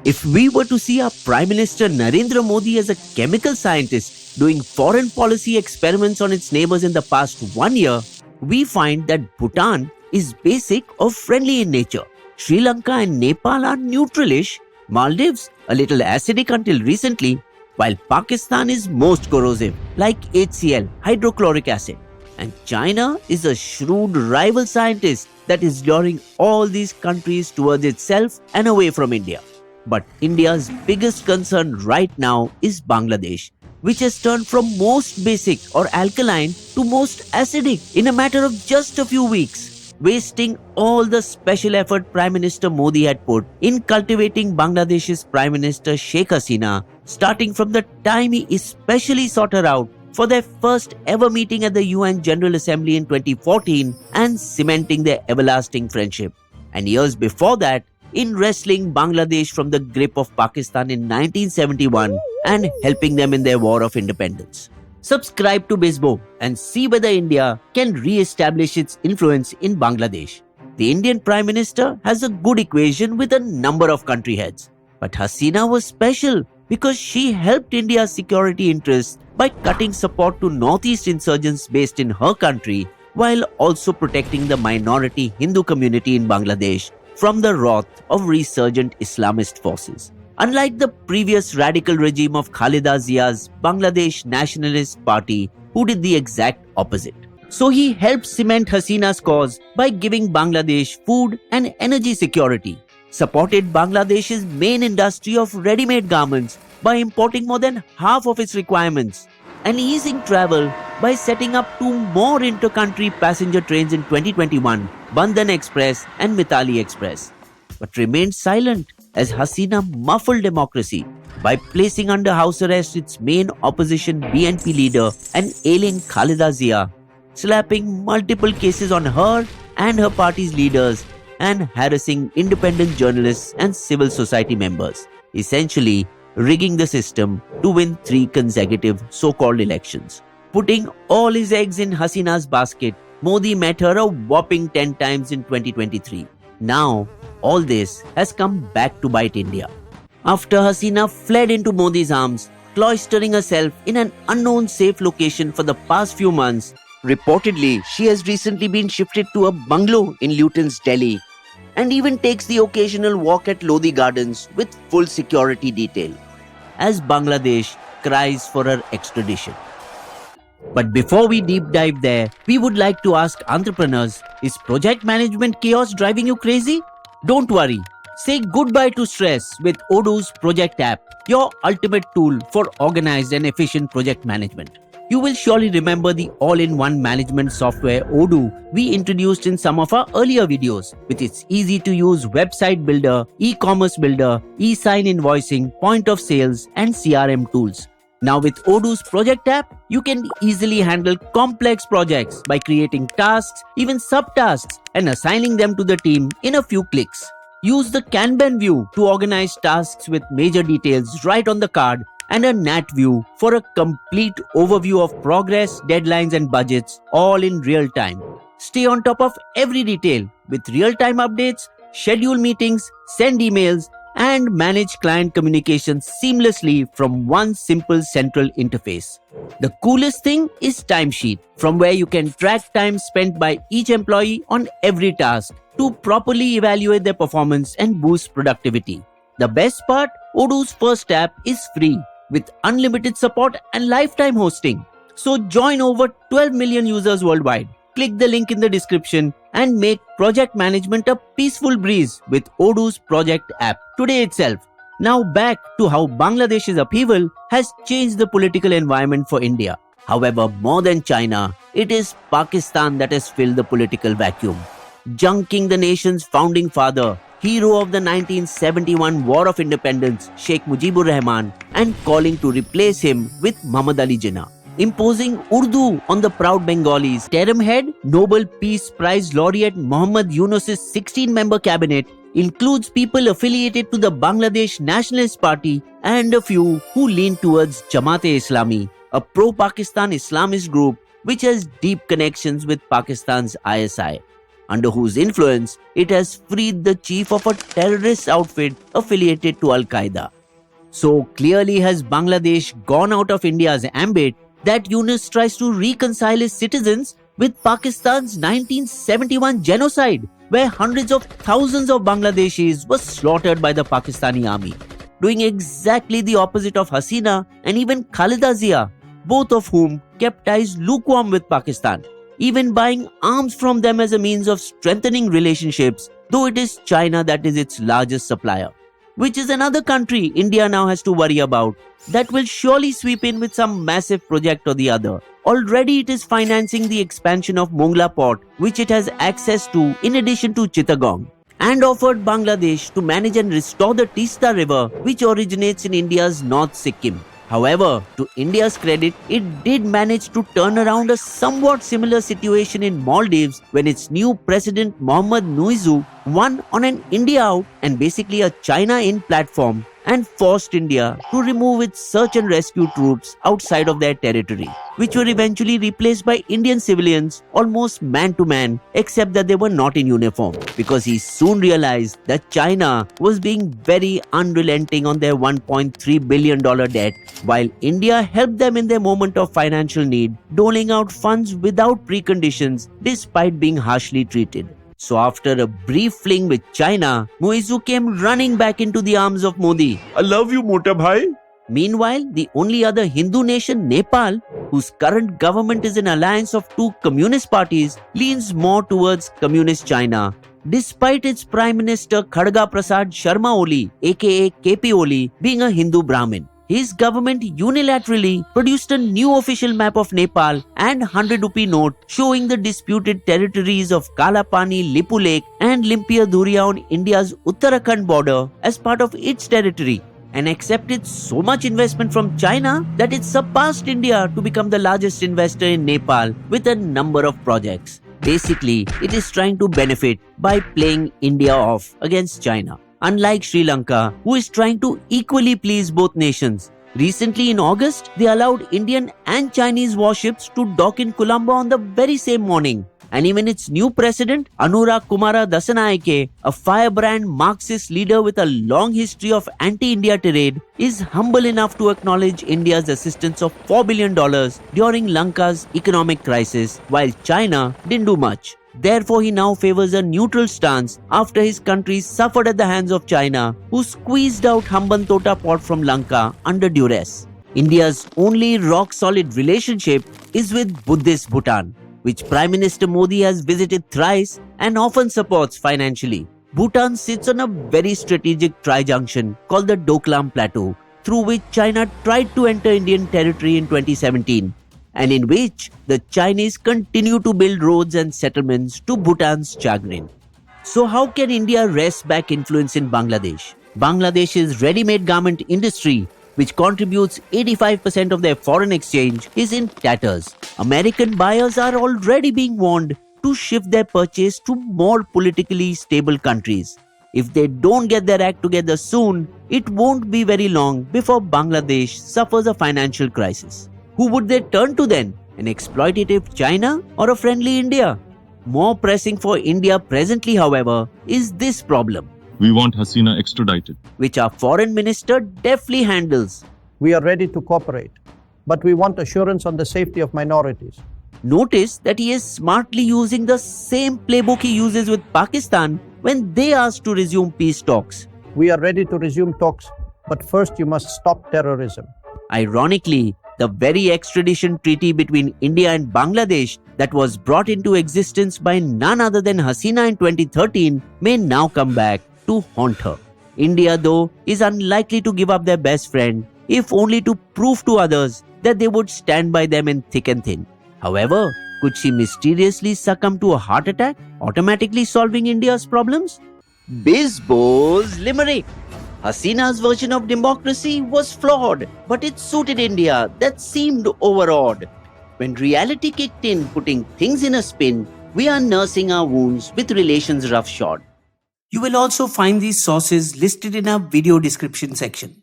If we were to see our Prime Minister Narendra Modi as a chemical scientist doing foreign policy experiments on its neighbors in the past 1 year, we find that Bhutan is basic or friendly in nature. Sri Lanka and Nepal are neutralish, Maldives a little acidic until recently, while Pakistan is most corrosive, like HCl, hydrochloric acid. And China is a shrewd rival scientist that is luring all these countries towards itself and away from India. But India's biggest concern right now is Bangladesh, which has turned from most basic or alkaline to most acidic in a matter of just a few weeks, wasting all the special effort Prime Minister Modi had put in cultivating Bangladesh's Prime Minister Sheikh Hasina, starting from the time he especially sought her out for their first ever meeting at the UN General Assembly in 2014 and cementing their everlasting friendship. And years before that, in wrestling Bangladesh from the grip of Pakistan in 1971 and helping them in their war of independence. Subscribe to Bizbo and see whether India can re-establish its influence in Bangladesh. The Indian Prime Minister has a good equation with a number of country heads. But Hasina was special because she helped India's security interests by cutting support to Northeast insurgents based in her country while also protecting the minority Hindu community in Bangladesh from the wrath of resurgent Islamist forces. Unlike the previous radical regime of Khalida Zia's Bangladesh Nationalist Party, who did the exact opposite. So he helped cement Hasina's cause by giving Bangladesh food and energy security, supported Bangladesh's main industry of ready-made garments by importing more than half of its requirements, and easing travel by setting up 2 more inter-country passenger trains in 2021, Bandhan Express and Mithali Express, but remained silent as Hasina muffled democracy by placing under house arrest its main opposition BNP leader and alien Khalida Zia, slapping multiple cases on her and her party's leaders and harassing independent journalists and civil society members, essentially rigging the system to win 3 consecutive so-called elections. Putting all his eggs in Hasina's basket, Modi met her a whopping 10 times in 2023. Now, all this has come back to bite India. After Hasina fled into Modi's arms, cloistering herself in an unknown safe location for the past few months, reportedly she has recently been shifted to a bungalow in Luton's Delhi and even takes the occasional walk at Lodi Gardens with full security detail, as Bangladesh cries for her extradition. But before we deep dive there, we would like to ask entrepreneurs, is project management chaos driving you crazy? Don't worry. Say goodbye to stress with Odoo's project app, your ultimate tool for organized and efficient project management. You will surely remember the all-in-one management software Odoo we introduced in some of our earlier videos, with its easy-to-use website builder, e-commerce builder, e-sign invoicing, point of sales, and CRM tools. Now with Odoo's project app, you can easily handle complex projects by creating tasks, even subtasks, and assigning them to the team in a few clicks. Use the Kanban view to organize tasks with major details right on the card, and a Nat view for a complete overview of progress, deadlines, and budgets, all in real time. Stay on top of every detail with real-time updates, schedule meetings, send emails, and manage client communications seamlessly from one simple central interface. The coolest thing is Timesheet, from where you can track time spent by each employee on every task to properly evaluate their performance and boost productivity. The best part, Odoo's first app is free with unlimited support and lifetime hosting. So join over 12 million users worldwide. Click the link in the description and make project management a peaceful breeze with Odoo's project app today itself. Now back to how Bangladesh's upheaval has changed the political environment for India. However, more than China, it is Pakistan that has filled the political vacuum, junking the nation's founding father, hero of the 1971 War of Independence, Sheikh Mujibur Rehman, and calling to replace him with Muhammad Ali Jinnah. Imposing Urdu on the proud Bengalis, Term head, Nobel Peace Prize laureate Muhammad Yunus's 16-member cabinet includes people affiliated to the Bangladesh Nationalist Party and a few who lean towards Jamaat-e-Islami, a pro-Pakistan Islamist group which has deep connections with Pakistan's ISI. under whose influence it has freed the chief of a terrorist outfit affiliated to Al-Qaeda. So clearly has Bangladesh gone out of India's ambit that Yunus tries to reconcile his citizens with Pakistan's 1971 genocide, where hundreds of thousands of Bangladeshis were slaughtered by the Pakistani army, doing exactly the opposite of Hasina and even Khalida Zia, both of whom kept ties lukewarm with Pakistan, even buying arms from them as a means of strengthening relationships, though it is China that is its largest supplier, which is another country India now has to worry about that will surely sweep in with some massive project or the other. Already it is financing the expansion of Mongla port, which it has access to in addition to Chittagong, and offered Bangladesh to manage and restore the Tista River, which originates in India's North Sikkim. However, to India's credit, it did manage to turn around a somewhat similar situation in Maldives when its new president Mohammad Muizzu won on an India out and basically a China in platform and forced India to remove its search and rescue troops outside of their territory, which were eventually replaced by Indian civilians almost man to man, except that they were not in uniform, because he soon realized that China was being very unrelenting on their $1.3 billion debt, while India helped them in their moment of financial need, doling out funds without preconditions despite being harshly treated. So after a brief fling with China, Muizzu came running back into the arms of Modi. I love you, Mota Bhai. Meanwhile, the only other Hindu nation, Nepal, whose current government is an alliance of two communist parties, leans more towards communist China, despite its Prime Minister Khadga Prasad Sharma Oli, aka KP Oli, being a Hindu Brahmin. His government unilaterally produced a new official map of Nepal and 100 rupee note showing the disputed territories of Kalapani, Lipu Lake and Limpia Dhuria on India's Uttarakhand border as part of its territory, and accepted so much investment from China that it surpassed India to become the largest investor in Nepal with a number of projects. Basically, it is trying to benefit by playing India off against China, unlike Sri Lanka, who is trying to equally please both nations. Recently in August, they allowed Indian and Chinese warships to dock in Colombo on the very same morning. And even its new president, Anurag Kumara Dasanaike, a firebrand Marxist leader with a long history of anti-India tirade, is humble enough to acknowledge India's assistance of $4 billion during Lanka's economic crisis, while China didn't do much. Therefore, he now favors a neutral stance after his country suffered at the hands of China, who squeezed out Hambantota port from Lanka under duress. India's only rock-solid relationship is with Buddhist Bhutan, which Prime Minister Modi has visited thrice and often supports financially. Bhutan sits on a very strategic tri-junction called the Doklam Plateau, through which China tried to enter Indian territory in 2017. And in which the Chinese continue to build roads and settlements to Bhutan's chagrin. So how can India wrest back influence in Bangladesh? Bangladesh's ready-made garment industry, which contributes 85% of their foreign exchange, is in tatters. American buyers are already being warned to shift their purchase to more politically stable countries. If they don't get their act together soon, it won't be very long before Bangladesh suffers a financial crisis. Who would they turn to then? An exploitative China or a friendly India? More pressing for India presently, however, is this problem. We want Hasina extradited, which our foreign minister deftly handles. We are ready to cooperate, but we want assurance on the safety of minorities. Notice that he is smartly using the same playbook he uses with Pakistan when they ask to resume peace talks. We are ready to resume talks, but first you must stop terrorism. Ironically, the very extradition treaty between India and Bangladesh that was brought into existence by none other than Hasina in 2013 may now come back to haunt her. India, though, is unlikely to give up their best friend, if only to prove to others that they would stand by them in thick and thin. However, could she mysteriously succumb to a heart attack, automatically solving India's problems? Bizbo's Limerick. Hasina's version of democracy was flawed, but it suited India that seemed overawed. When reality kicked in, putting things in a spin, we are nursing our wounds with relations roughshod. You will also find these sources listed in our video description section.